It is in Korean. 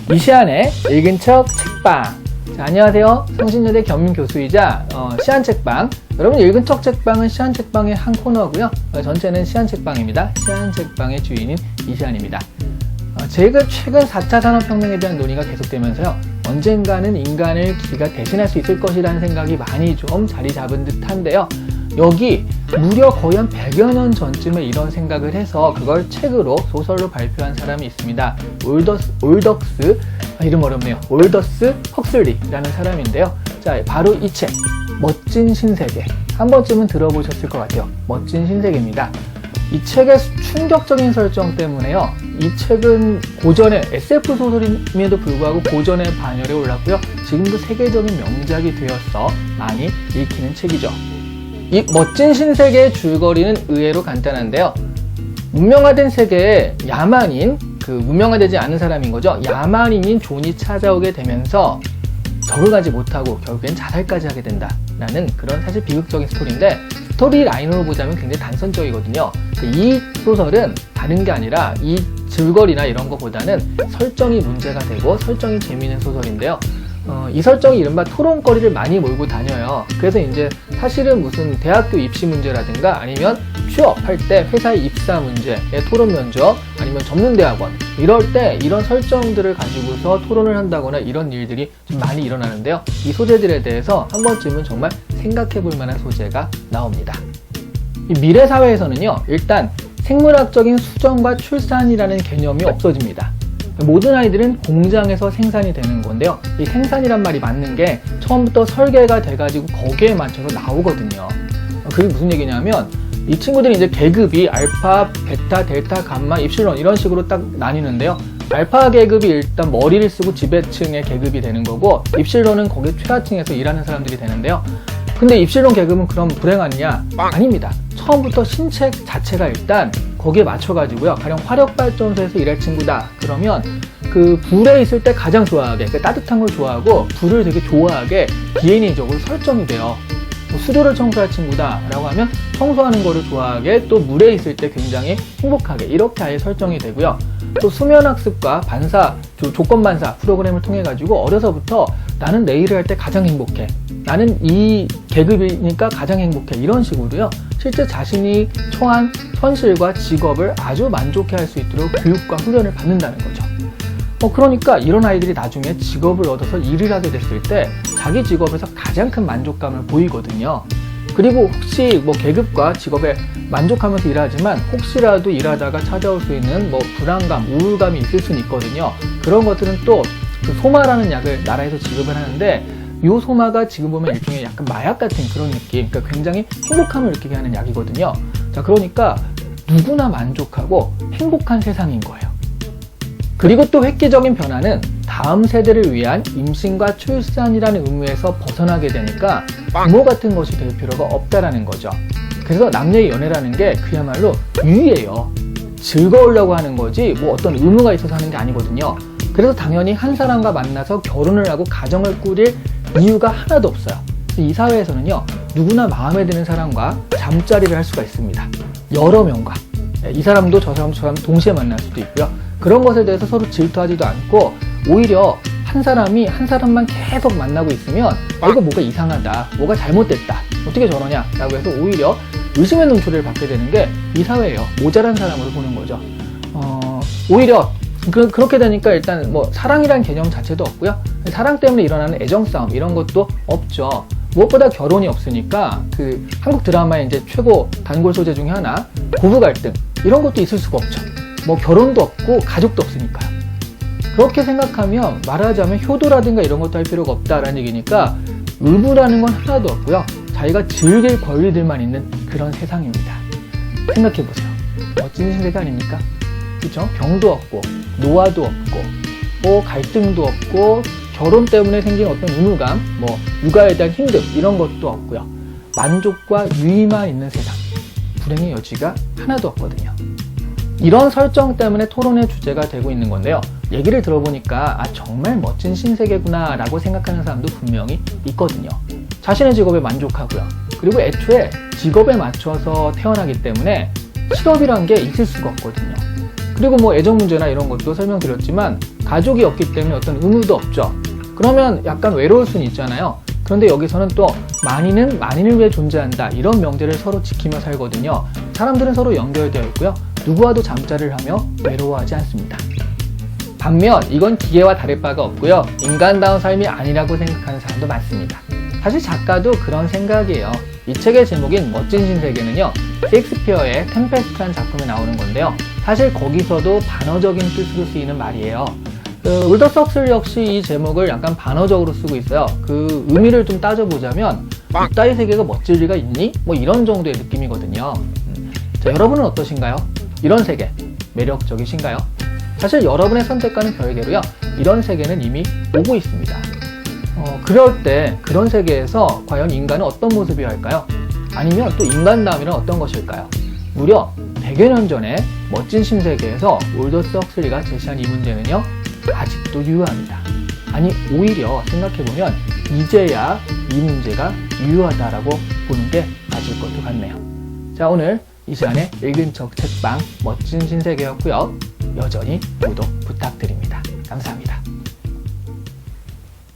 이시안의 읽은 척 책방. 자, 안녕하세요. 성신여대 겸임 교수이자 시안책방. 여러분, 읽은 척 책방은 시안책방의 한 코너고요. 전체는 시안책방입니다. 시안책방의 주인인 이시안입니다. 제가 최근 4차 산업혁명에 대한 논의가 계속되면서요, 언젠가는 인간을 기계가 대신할 수 있을 것이라는 생각이 많이 좀 자리 잡은 듯한데요. 여기 무려 거의 한 100여 년 전쯤에 이런 생각을 해서 그걸 책으로 소설로 발표한 사람이 있습니다. 이름 어렵네요. 올더스 헉슬리라는 사람인데요. 자, 바로 이 책, 멋진 신세계. 한 번쯤은 들어보셨을 것 같아요. 멋진 신세계입니다. 이 책의 충격적인 설정 때문에요, 이 책은 고전의 SF 소설임에도 불구하고 고전의 반열에 올랐고요, 지금도 세계적인 명작이 되어서 많이 읽히는 책이죠. 이 멋진 신세계의 줄거리는 의외로 간단한데요. 문명화된 세계에 야만인, 문명화되지 않은 사람인 거죠. 야만인인 존이 찾아오게 되면서 적응하지 못하고 결국엔 자살까지 하게 된다라는 그런 사실 비극적인 스토리인데, 스토리 라인으로 보자면 굉장히 단선적이거든요. 이 소설은 다른 게 아니라 이 줄거리나 이런 것보다는 설정이 문제가 되고 설정이 재미있는 소설인데요. 이 설정이 이른바 토론거리를 많이 몰고 다녀요. 그래서 이제 사실은 무슨 대학교 입시 문제라든가 아니면 취업할 때 회사 입사 문제의 토론 면접, 아니면 전문대학원, 이럴 때 이런 설정들을 가지고서 토론을 한다거나 이런 일들이 좀 많이 일어나는데요. 이 소재들에 대해서 한 번쯤은 정말 생각해 볼 만한 소재가 나옵니다. 이 미래 사회에서는요, 일단 생물학적인 수정과 출산이라는 개념이 없어집니다. 모든 아이들은 공장에서 생산이 되는 건데요. 이 생산이란 말이 맞는 게 처음부터 설계가 돼가지고 거기에 맞춰서 나오거든요. 그게 무슨 얘기냐면, 이 친구들이 이제 계급이 알파, 베타, 델타, 감마, 입실론 이런 식으로 딱 나뉘는데요. 알파 계급이 일단 머리를 쓰고 지배층의 계급이 되는 거고, 입실론은 거기 최하층에서 일하는 사람들이 되는데요. 근데 입실론 계급은 그럼 불행하느냐? 아닙니다. 처음부터 신체 자체가 일단 거기에 맞춰가지고요, 가령 화력발전소에서 일할 친구다 그러면 그 불에 있을 때 가장 좋아하게, 따뜻한 걸 좋아하고 불을 되게 좋아하게 DNA적으로 설정이 돼요. 수조를 청소할 친구다 라고 하면 청소하는 거를 좋아하게, 또 물에 있을 때 굉장히 행복하게, 이렇게 아예 설정이 되고요. 또 수면학습과 조건반사 프로그램을 통해 가지고 어려서부터 나는 내일을 할 때 가장 행복해, 나는 이 계급이니까 가장 행복해, 이런 식으로요, 실제 자신이 처한 현실과 직업을 아주 만족해 할 수 있도록 교육과 훈련을 받는다는 거죠. 그러니까 이런 아이들이 나중에 직업을 얻어서 일을 하게 됐을 때 자기 직업에서 가장 큰 만족감을 보이거든요. 그리고 혹시 계급과 직업에 만족하면서 일하지만 혹시라도 일하다가 찾아올 수 있는 불안감, 우울감이 있을 수는 있거든요. 그런 것들은 또 소마라는 약을 나라에서 지급을 하는데, 이 소마가 지금 보면 일종의 약간 마약 같은 그런 느낌, 그러니까 굉장히 행복함을 느끼게 하는 약이거든요. 자, 그러니까 누구나 만족하고 행복한 세상인 거예요. 그리고 또 획기적인 변화는 다음 세대를 위한 임신과 출산이라는 의무에서 벗어나게 되니까 부모 같은 것이 될 필요가 없다라는 거죠. 그래서 남녀의 연애라는 게 그야말로 유의예요. 즐거우려고 하는 거지 어떤 의무가 있어서 하는 게 아니거든요. 그래서 당연히 한 사람과 만나서 결혼을 하고 가정을 꾸릴 이유가 하나도 없어요. 이 사회에서는요, 누구나 마음에 드는 사람과 잠자리를 할 수가 있습니다. 여러 명과. 이 사람도 저 사람 동시에 만날 수도 있고요. 그런 것에 대해서 서로 질투하지도 않고, 오히려 한 사람이 한 사람만 계속 만나고 있으면 이거 뭐가 이상하다, 뭐가 잘못됐다, 어떻게 저러냐 라고 해서 오히려 의심의 눈초리를 받게 되는 게 이 사회예요. 모자란 사람으로 보는 거죠. 오히려 그렇게 되니까 일단 사랑이란 개념 자체도 없고요, 사랑 때문에 일어나는 애정싸움 이런 것도 없죠. 무엇보다 결혼이 없으니까 한국 드라마의 이제 최고 단골 소재 중에 하나, 고부 갈등 이런 것도 있을 수가 없죠. 결혼도 없고 가족도 없으니까요. 그렇게 생각하면 말하자면 효도라든가 이런 것도 할 필요가 없다라는 얘기니까 의무라는 건 하나도 없고요, 자기가 즐길 권리들만 있는 그런 세상입니다. 생각해보세요. 멋진 신세계 아닙니까? 그렇죠? 병도 없고 노화도 없고 갈등도 없고 결혼 때문에 생긴 어떤 의무감, 육아에 대한 힘듦 이런 것도 없고요, 만족과 유의만 있는 세상, 불행의 여지가 하나도 없거든요. 이런 설정 때문에 토론의 주제가 되고 있는 건데요, 얘기를 들어보니까 정말 멋진 신세계구나 라고 생각하는 사람도 분명히 있거든요. 자신의 직업에 만족하고요, 그리고 애초에 직업에 맞춰서 태어나기 때문에 실업이란 게 있을 수가 없거든요. 그리고 뭐 애정 문제나 이런 것도 설명드렸지만 가족이 없기 때문에 어떤 의무도 없죠. 그러면 약간 외로울 수는 있잖아요. 그런데 여기서는 또 만인은 만인을 위해 존재한다, 이런 명제를 서로 지키며 살거든요. 사람들은 서로 연결되어 있고요. 누구와도 잠자리를 하며 외로워하지 않습니다. 반면 이건 기계와 다를 바가 없고요. 인간다운 삶이 아니라고 생각하는 사람도 많습니다. 사실 작가도 그런 생각이에요. 이 책의 제목인 멋진 신세계는요, 셰익스피어의 템페스트라는 작품에 나오는 건데요. 사실 거기서도 반어적인 뜻으로 쓰이는 말이에요. 울더스 헉슬리 역시 이 제목을 약간 반어적으로 쓰고 있어요. 그 의미를 좀 따져보자면 이따위 세계가 멋질 리가 있니? 뭐 이런 정도의 느낌이거든요. 자, 여러분은 어떠신가요? 이런 세계 매력적이신가요? 사실 여러분의 선택과는 별개로요, 이런 세계는 이미 오고 있습니다. 그럴 때 그런 세계에서 과연 인간은 어떤 모습이어야 할까요? 아니면 또 인간다움이란 어떤 것일까요? 무려 100여 년 전에 멋진 신세계에서 울더스 헉슬리가 제시한 이 문제는요, 아직도 유효합니다. 아니, 오히려 생각해보면 이제야 이 문제가 유효하다라고 보는 게 맞을 것도 같네요. 자, 오늘 이 시간에 읽은 척 책방 멋진 신세계였고요. 여전히 구독 부탁드립니다. 감사합니다.